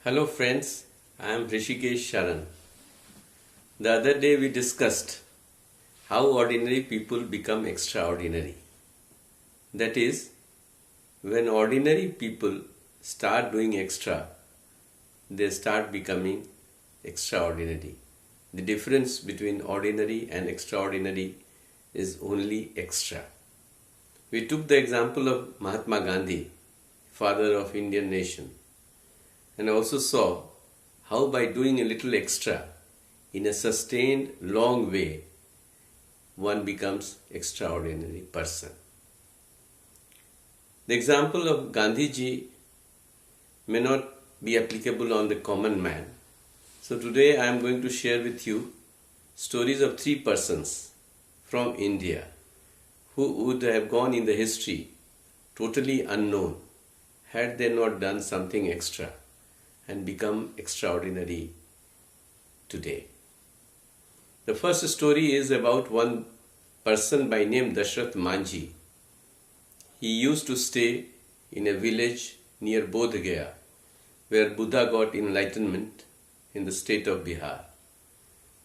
Hello friends, I am Sharan. The other day we discussed how ordinary people become extraordinary. That is, when ordinary people start doing extra, they start becoming extraordinary. The difference between ordinary and extraordinary is only extra. We took the example of Mahatma Gandhi, father of Indian nation, and also saw how by doing a little extra in a sustained long way, one becomes extraordinary person. The example of Gandhiji may not be applicable on the common man. So today I am going to share with you stories of three persons from India who would have gone in the history totally unknown had they not done something extra and become extraordinary today. The first story is about one person by name Dashrat Manji. He used to stay in a village near Bodh Gaya, where Buddha got enlightenment in the state of Bihar.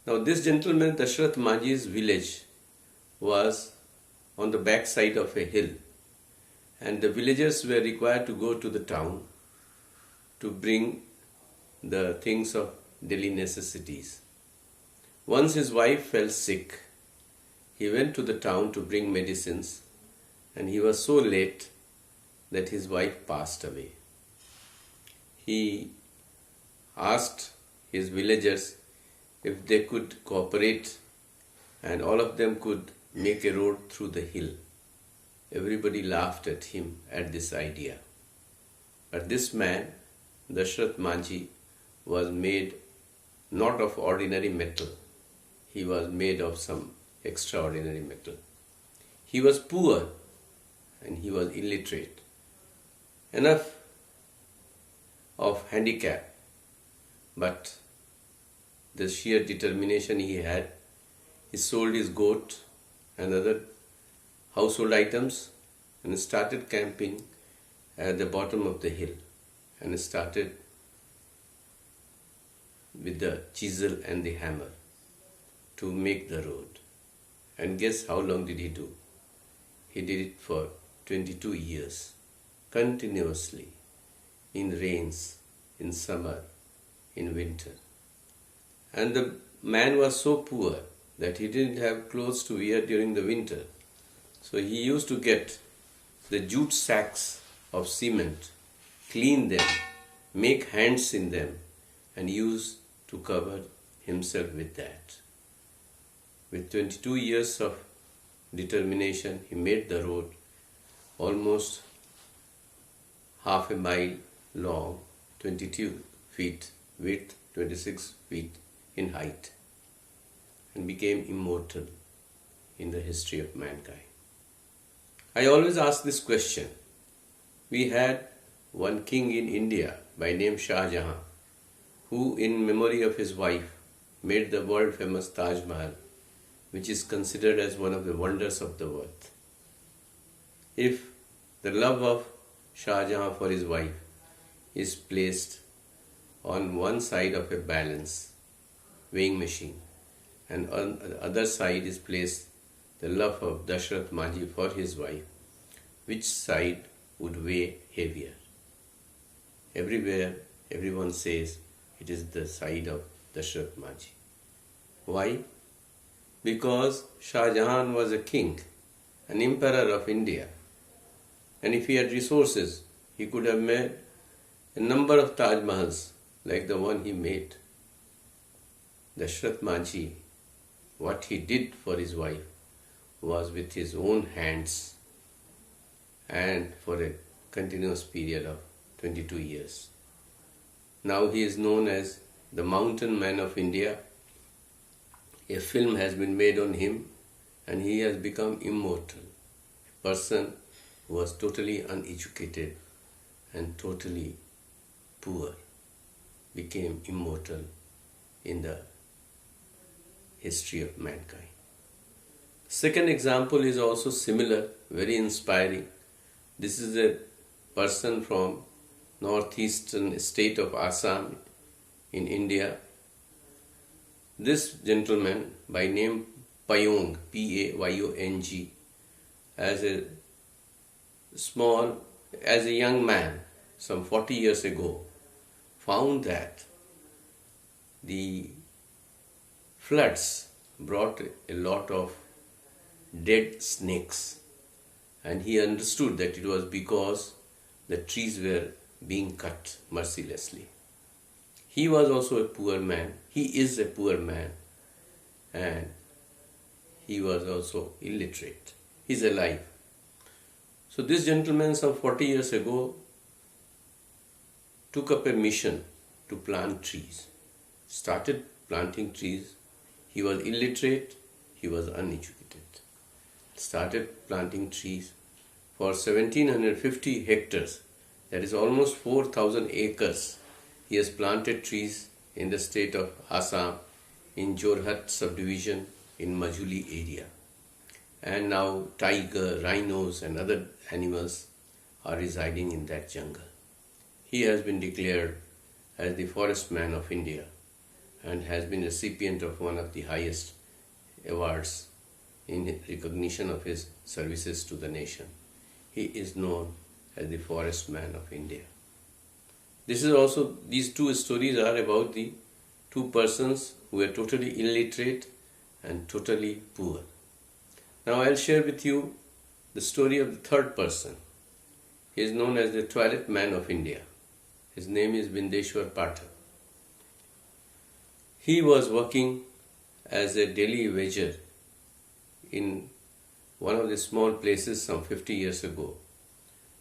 Now this gentleman Dashrat Manji's village was on the back side of a hill, and the villagers were required to go to the town to bring the things of daily necessities. Once his wife fell sick, he went to the town to bring medicines, and he was so late that his wife passed away. He asked his villagers if they could cooperate, and all of them could make a road through the hill. Everybody laughed at him at this idea. But this man, Dashrat Manji, was made not of ordinary metal. He was made of some extraordinary metal. He was poor and he was illiterate. Enough of handicap, but the sheer determination he had, he sold his goat and other household items and started camping at the bottom of the hill and started with the chisel and the hammer to make the road. And guess how long did he do? He did it for 22 years, continuously, in rains, in summer, in winter. And the man was so poor that he didn't have clothes to wear during the winter. So he used to get the jute sacks of cement, clean them, make hands in them, and use to cover himself with that. With 22 years of determination, he made the road almost half a mile long, 22 feet width, 26 feet in height, and became immortal in the history of mankind. I always ask this question. We had one king in India by name Shah Jahan, who in memory of his wife made the world famous Taj Mahal, which is considered as one of the wonders of the world. If the love of Shah Jahan for his wife is placed on one side of a balance, weighing machine, and on the other side is placed the love of Dashrat Manji for his wife, which side would weigh heavier? Everywhere, everyone says it is the side of Dashrat Manji. Why? Because Shah Jahan was a king, an emperor of India, and if he had resources, he could have made a number of Taj Mahals like the one he made. Dashrat Manji, what he did for his wife was with his own hands and for a continuous period of 22 years. Now he is known as the Mountain Man of India. A film has been made on him and he has become immortal. A person who was totally uneducated and totally poor became immortal in the history of mankind. Second example is also similar, very inspiring. This is a person from northeastern state of Assam in India. This gentleman by name Payong, P-A-Y-O-N-G, as a young man, some 40 years ago, found that the floods brought a lot of dead snakes, and he understood that it was because the trees were being cut mercilessly. He was also a poor man. He is a poor man, and he was also illiterate. He's alive. So this gentleman some 40 years ago took up a mission to plant trees. Started planting trees. He was illiterate, he was uneducated. Started planting trees for 1750 hectares, that is almost 4,000 acres. He has planted trees in the state of Assam, in Jorhat subdivision, in Majuli area. And now tiger, rhinos and other animals are residing in that jungle. He has been declared as the Forest Man of India and has been recipient of one of the highest awards in recognition of his services to the nation. He is known as the Forest Man of India. These two stories are about the two persons who are totally illiterate and totally poor. Now I'll share with you the story of the third person. He is known as the Twilight Man of India. His name is Bindeshwar Pathak. He was working as a daily wager in one of the small places some 50 years ago.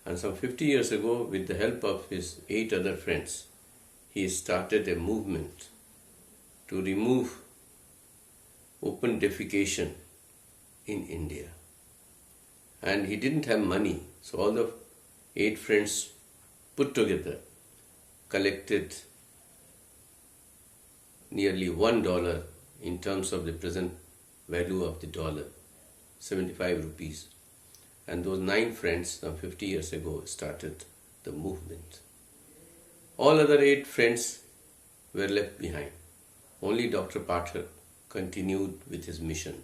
And some 50 years ago, with the help of his 8 other friends, he started a movement to remove open defecation in India. And he didn't have money, so all the 8 friends put together collected nearly $1 in terms of the present value of the dollar, 75 rupees. And those 9 friends some 50 years ago started the movement. All other 8 friends were left behind. Only Dr. Pathak continued with his mission.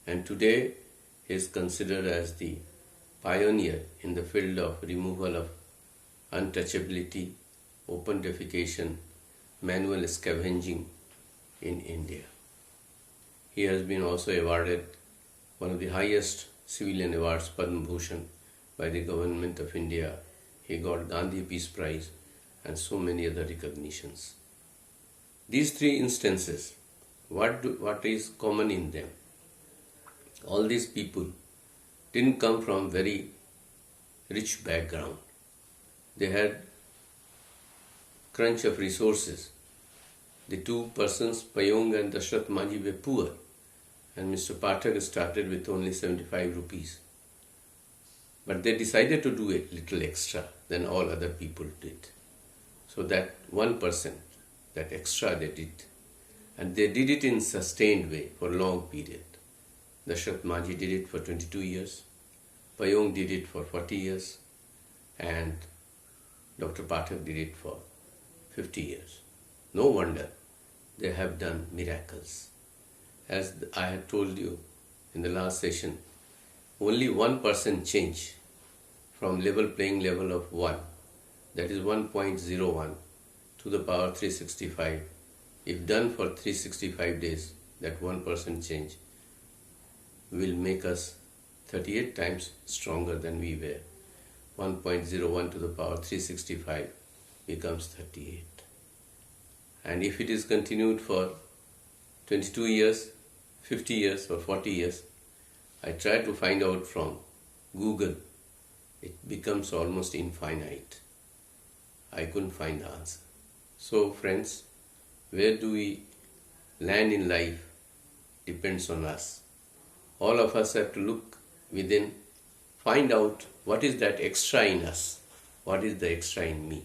And today he is considered as the pioneer in the field of removal of untouchability, open defecation, manual scavenging in India. He has been also awarded one of the highest civilian awards, Padma Bhushan, by the government of India. He got Gandhi Peace Prize and so many other recognitions. These 3 instances, what is common in them? All these people didn't come from very rich background. They had crunch of resources. The 2 persons, Payong and Dashrat Manji, were poor, and Mr. Pathak started with only 75 rupees. But they decided to do a little extra than all other people did. So that 1%, that extra they did, and they did it in sustained way for a long period. Dashrat Manji did it for 22 years, Payong did it for 40 years, and Dr. Pathak did it for 50 years. No wonder they have done miracles. As I had told you in the last session, only 1% change from playing level of 1, that is 1.01 to the power 365. If done for 365 days, that 1% change will make us 38 times stronger than we were. 1.01 to the power 365 becomes 38. And if it is continued for 22 years, 50 years or 40 years, I tried to find out from Google, it becomes almost infinite. I couldn't find the answer. So friends, where do we land in life depends on us. All of us have to look within, find out what is that extra in us, what is the extra in me.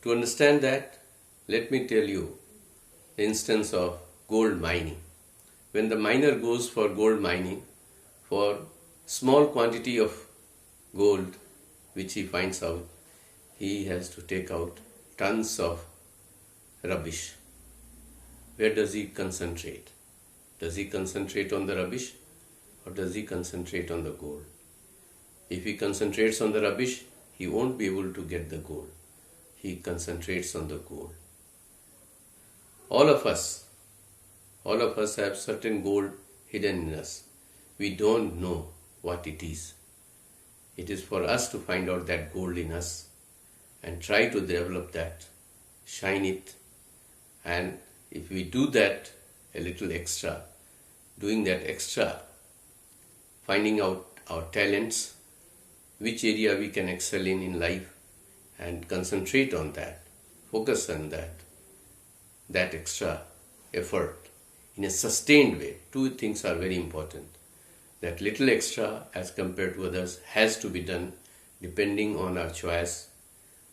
To understand that, let me tell you the instance of gold mining. When the miner goes for gold mining, for small quantity of gold which he finds out, he has to take out tons of rubbish. Where does he concentrate? Does he concentrate on the rubbish or does he concentrate on the gold? If he concentrates on the rubbish, he won't be able to get the gold. He concentrates on the gold. All of us have certain gold hidden in us. We don't know what it is. It is for us to find out that gold in us and try to develop that, shine it, and if we do that a little extra, doing that extra, finding out our talents, which area we can excel in life, and concentrate on that, focus on that extra effort in a sustained way. Two things are very important. That little extra as compared to others has to be done depending on our choice,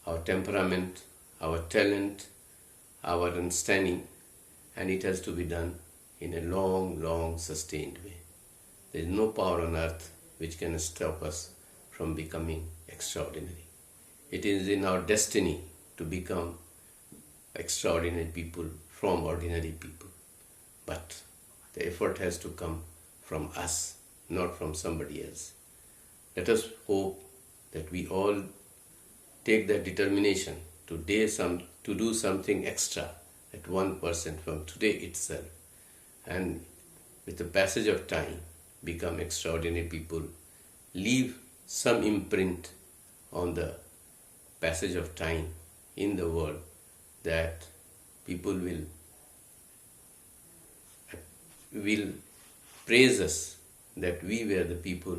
our temperament, our talent, our understanding, and it has to be done in a long, sustained way. There is no power on earth which can stop us from becoming extraordinary. It is in our destiny to become extraordinary people from ordinary people. But the effort has to come from us, not from somebody else. Let us hope that we all take that determination to do something extra at 1% from today itself, and with the passage of time become extraordinary people, leave some imprint on the passage of time in the world, that people will praise us that we were the people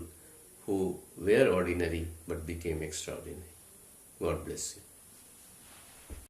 who were ordinary but became extraordinary. God bless you.